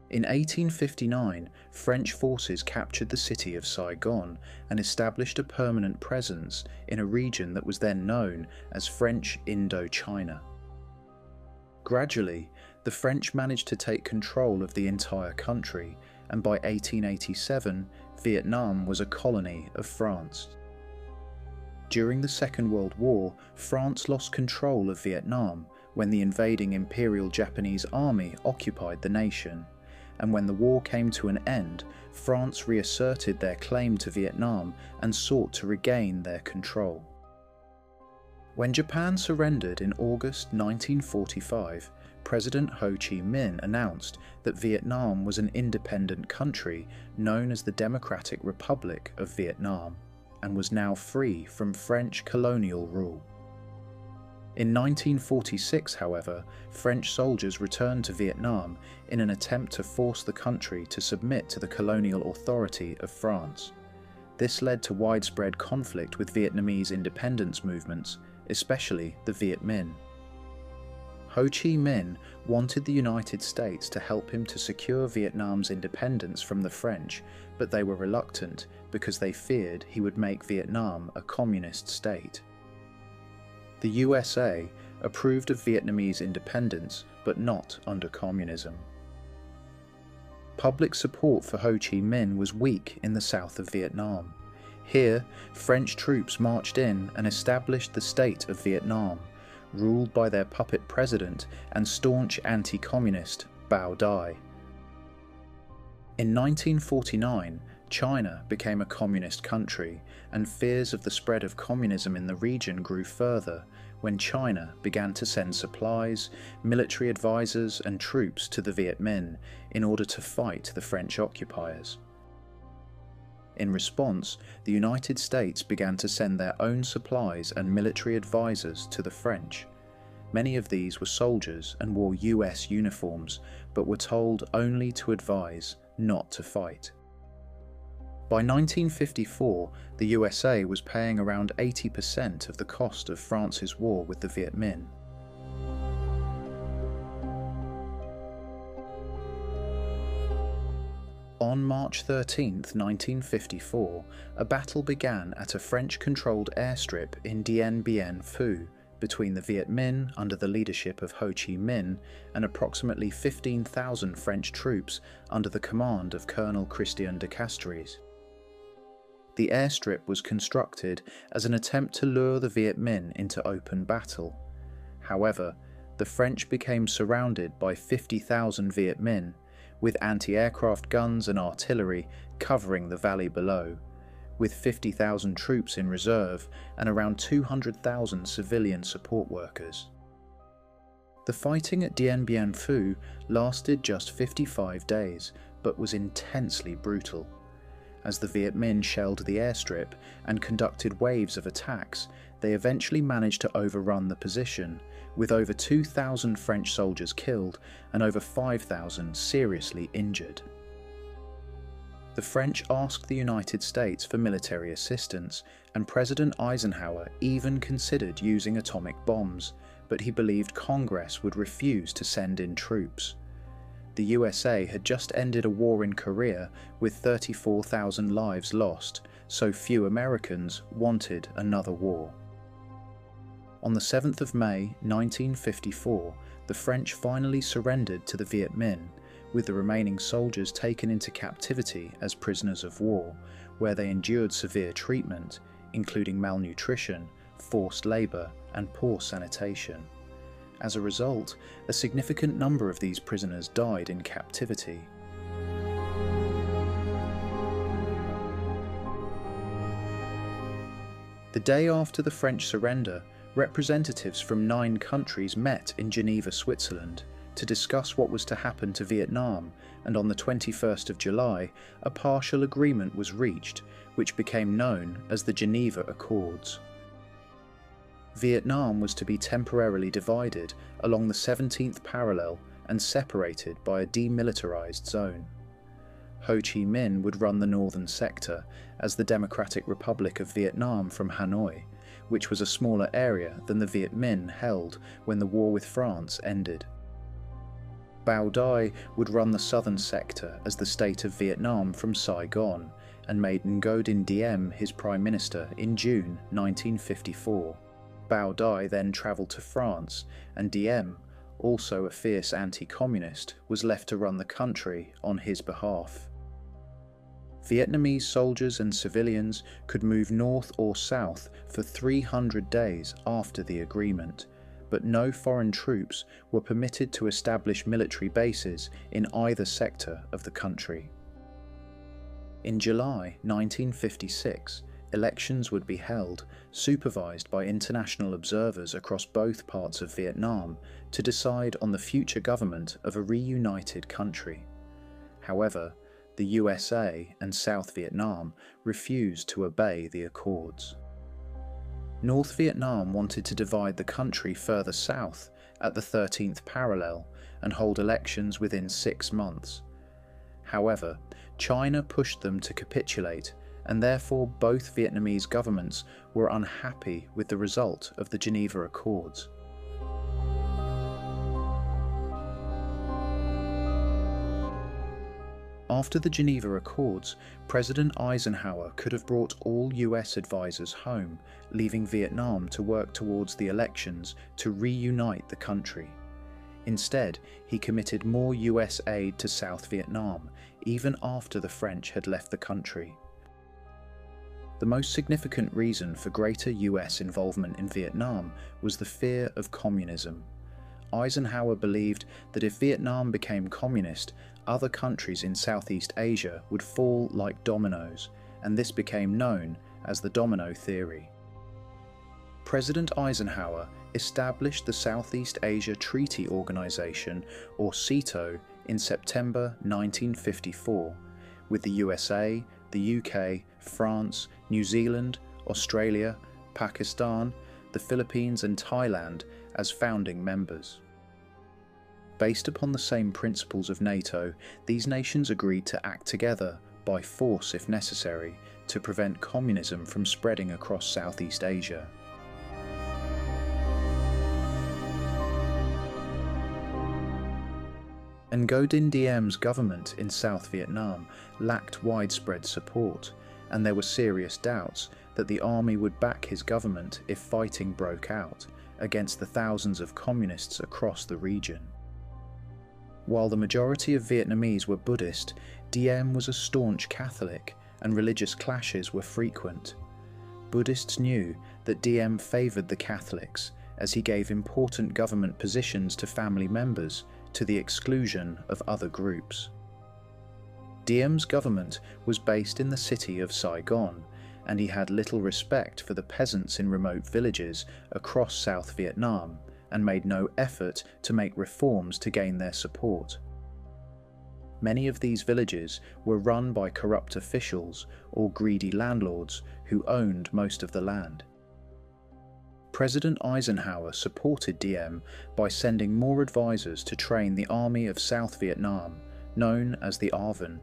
In 1859, French forces captured the city of Saigon and established a permanent presence in a region that was then known as French Indochina. Gradually, the French managed to take control of the entire country, and by 1887, Vietnam was a colony of France. During the Second World War, France lost control of Vietnam when the invading Imperial Japanese Army occupied the nation. And when the war came to an end, France reasserted their claim to Vietnam and sought to regain their control. When Japan surrendered in August 1945, President Ho Chi Minh announced that Vietnam was an independent country known as the Democratic Republic of Vietnam, and was now free from French colonial rule. In 1946, however, French soldiers returned to Vietnam in an attempt to force the country to submit to the colonial authority of France. This led to widespread conflict with Vietnamese independence movements, especially the Vietminh. Ho Chi Minh wanted the United States to help him to secure Vietnam's independence from the French, but they were reluctant because they feared he would make Vietnam a communist state. The USA approved of Vietnamese independence, but not under communism. Public support for Ho Chi Minh was weak in the south of Vietnam. Here, French troops marched in and established the state of Vietnam, ruled by their puppet president and staunch anti-communist Bao Dai. In 1949, China became a communist country, and fears of the spread of communism in the region grew further when China began to send supplies, military advisors and troops to the Vietminh in order to fight the French occupiers. In response, the United States began to send their own supplies and military advisors to the French. Many of these were soldiers and wore US uniforms, but were told only to advise, not to fight. By 1954, the USA was paying around 80% of the cost of France's war with the Vietminh. On March 13, 1954, a battle began at a French-controlled airstrip in Dien Bien Phu between the Vietminh under the leadership of Ho Chi Minh and approximately 15,000 French troops under the command of Colonel Christian de Castries. The airstrip was constructed as an attempt to lure the Vietminh into open battle. However, the French became surrounded by 50,000 Vietminh, with anti-aircraft guns and artillery covering the valley below, with 50,000 troops in reserve and around 200,000 civilian support workers. The fighting at Dien Bien Phu lasted just 55 days, but was intensely brutal. As the Vietminh shelled the airstrip and conducted waves of attacks, they eventually managed to overrun the position, with over 2,000 French soldiers killed and over 5,000 seriously injured. The French asked the United States for military assistance, and President Eisenhower even considered using atomic bombs, but he believed Congress would refuse to send in troops. The USA had just ended a war in Korea with 34,000 lives lost, so few Americans wanted another war. On the 7th of May 1954, the French finally surrendered to the Vietminh, with the remaining soldiers taken into captivity as prisoners of war, where they endured severe treatment, including malnutrition, forced labour and poor sanitation. As a result, a significant number of these prisoners died in captivity. The day after the French surrender, representatives from 9 countries met in Geneva, Switzerland, to discuss what was to happen to Vietnam, and on the 21st of July, a partial agreement was reached, which became known as the Geneva Accords. Vietnam was to be temporarily divided along the 17th parallel and separated by a demilitarized zone. Ho Chi Minh would run the northern sector as the Democratic Republic of Vietnam from Hanoi, which was a smaller area than the Vietminh held when the war with France ended. Bao Dai would run the southern sector as the state of Vietnam from Saigon, and made Ngo Dinh Diem his prime minister in June 1954. Bao Dai then travelled to France, and Diem, also a fierce anti-communist, was left to run the country on his behalf. Vietnamese soldiers and civilians could move north or south for 300 days after the agreement, but no foreign troops were permitted to establish military bases in either sector of the country. In July 1956, elections would be held, supervised by international observers across both parts of Vietnam, to decide on the future government of a reunited country. However, the USA and South Vietnam refused to obey the accords. North Vietnam wanted to divide the country further south at the 13th parallel and hold elections within 6 months. However, China pushed them to capitulate, and therefore both Vietnamese governments were unhappy with the result of the Geneva Accords. After the Geneva Accords, President Eisenhower could have brought all US advisors home, leaving Vietnam to work towards the elections to reunite the country. Instead, he committed more US aid to South Vietnam, even after the French had left the country. The most significant reason for greater US involvement in Vietnam was the fear of communism. Eisenhower believed that if Vietnam became communist, other countries in Southeast Asia would fall like dominoes, and this became known as the domino theory. President Eisenhower established the Southeast Asia Treaty Organization, or SEATO, in September 1954, with the USA, the UK, France, New Zealand, Australia, Pakistan, the Philippines and Thailand as founding members. Based upon the same principles of NATO, these nations agreed to act together, by force if necessary, to prevent communism from spreading across Southeast Asia. Ngo Dinh Diem's government in South Vietnam lacked widespread support, and there were serious doubts that the army would back his government if fighting broke out against the thousands of communists across the region. While the majority of Vietnamese were Buddhist, Diem was a staunch Catholic, and religious clashes were frequent. Buddhists knew that Diem favoured the Catholics, as he gave important government positions to family members, to the exclusion of other groups. Diem's government was based in the city of Saigon, and he had little respect for the peasants in remote villages across South Vietnam, and made no effort to make reforms to gain their support. Many of these villages were run by corrupt officials or greedy landlords who owned most of the land. President Eisenhower supported Diem by sending more advisors to train the Army of South Vietnam, known as the ARVN.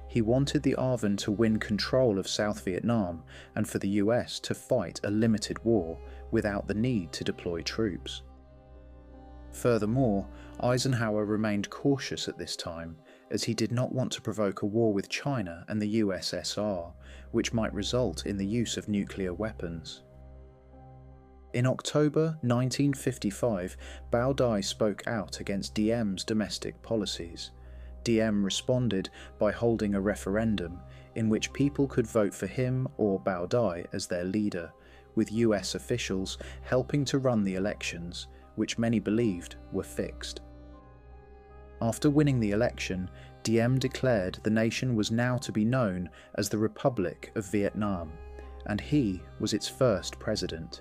He wanted the ARVN to win control of South Vietnam and for the US to fight a limited war without the need to deploy troops. Furthermore, Eisenhower remained cautious at this time, as he did not want to provoke a war with China and the USSR, which might result in the use of nuclear weapons. In October 1955, Bao Dai spoke out against Diem's domestic policies. Diem responded by holding a referendum in which people could vote for him or Bao Dai as their leader, with US officials helping to run the elections, which many believed were fixed. After winning the election, Diem declared the nation was now to be known as the Republic of Vietnam, and he was its first president.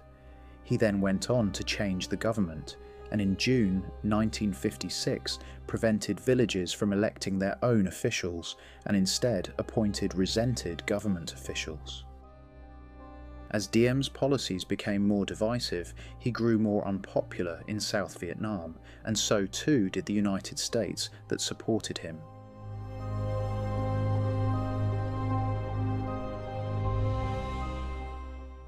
He then went on to change the government, and in June 1956 prevented villages from electing their own officials and instead appointed resented government officials. As Diem's policies became more divisive, he grew more unpopular in South Vietnam, and so too did the United States that supported him.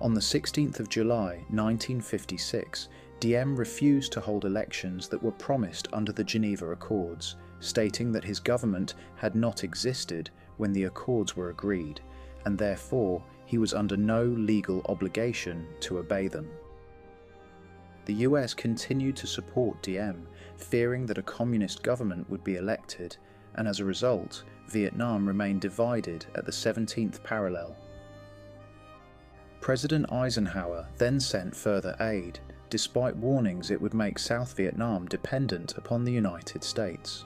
On the 16th of July 1956, Diem refused to hold elections that were promised under the Geneva Accords, stating that his government had not existed when the accords were agreed, and therefore he was under no legal obligation to obey them. The US continued to support Diem, fearing that a communist government would be elected, and as a result, Vietnam remained divided at the 17th parallel. President Eisenhower then sent further aid, despite warnings it would make South Vietnam dependent upon the United States.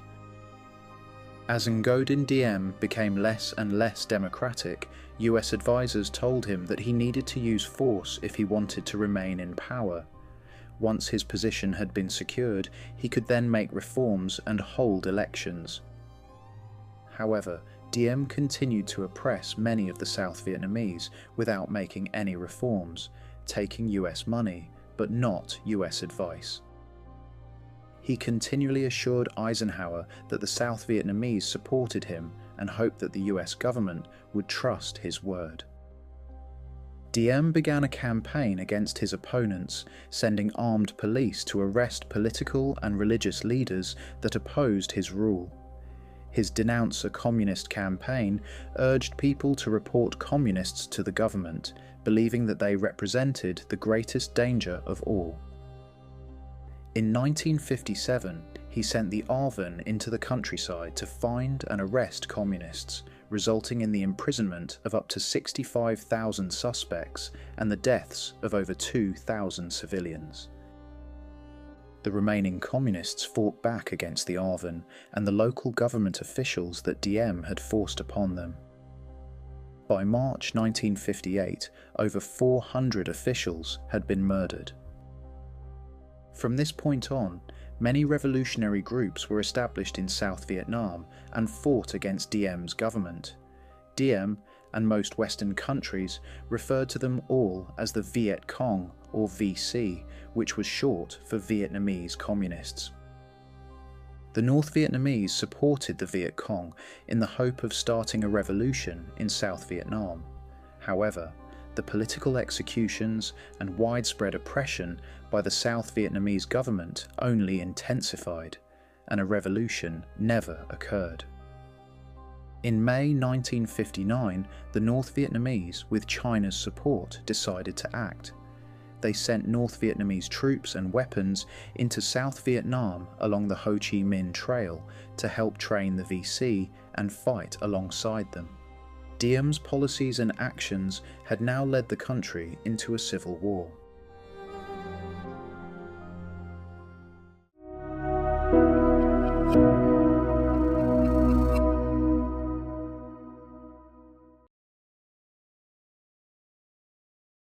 As Ngo Dinh Diem became less and less democratic, US advisors told him that he needed to use force if he wanted to remain in power. Once his position had been secured, he could then make reforms and hold elections. However, Diem continued to oppress many of the South Vietnamese without making any reforms, taking US money, but not US advice. He continually assured Eisenhower that the South Vietnamese supported him and hoped that the US government would trust his word. Diem began a campaign against his opponents, sending armed police to arrest political and religious leaders that opposed his rule. His Denounce a Communist campaign urged people to report communists to the government, believing that they represented the greatest danger of all. In 1957, he sent the ARVN into the countryside to find and arrest communists, resulting in the imprisonment of up to 65,000 suspects and the deaths of over 2,000 civilians. The remaining communists fought back against the ARVN and the local government officials that Diem had forced upon them. By March 1958, over 400 officials had been murdered. From this point on, many revolutionary groups were established in South Vietnam and fought against Diem's government. Diem and most Western countries referred to them all as the Viet Cong or VC, which was short for Vietnamese Communists. The North Vietnamese supported the Viet Cong in the hope of starting a revolution in South Vietnam. However, the political executions and widespread oppression by the South Vietnamese government only intensified, and a revolution never occurred. In May 1959, the North Vietnamese, with China's support, decided to act. They sent North Vietnamese troops and weapons into South Vietnam along the Ho Chi Minh Trail to help train the VC and fight alongside them. Diem's policies and actions had now led the country into a civil war.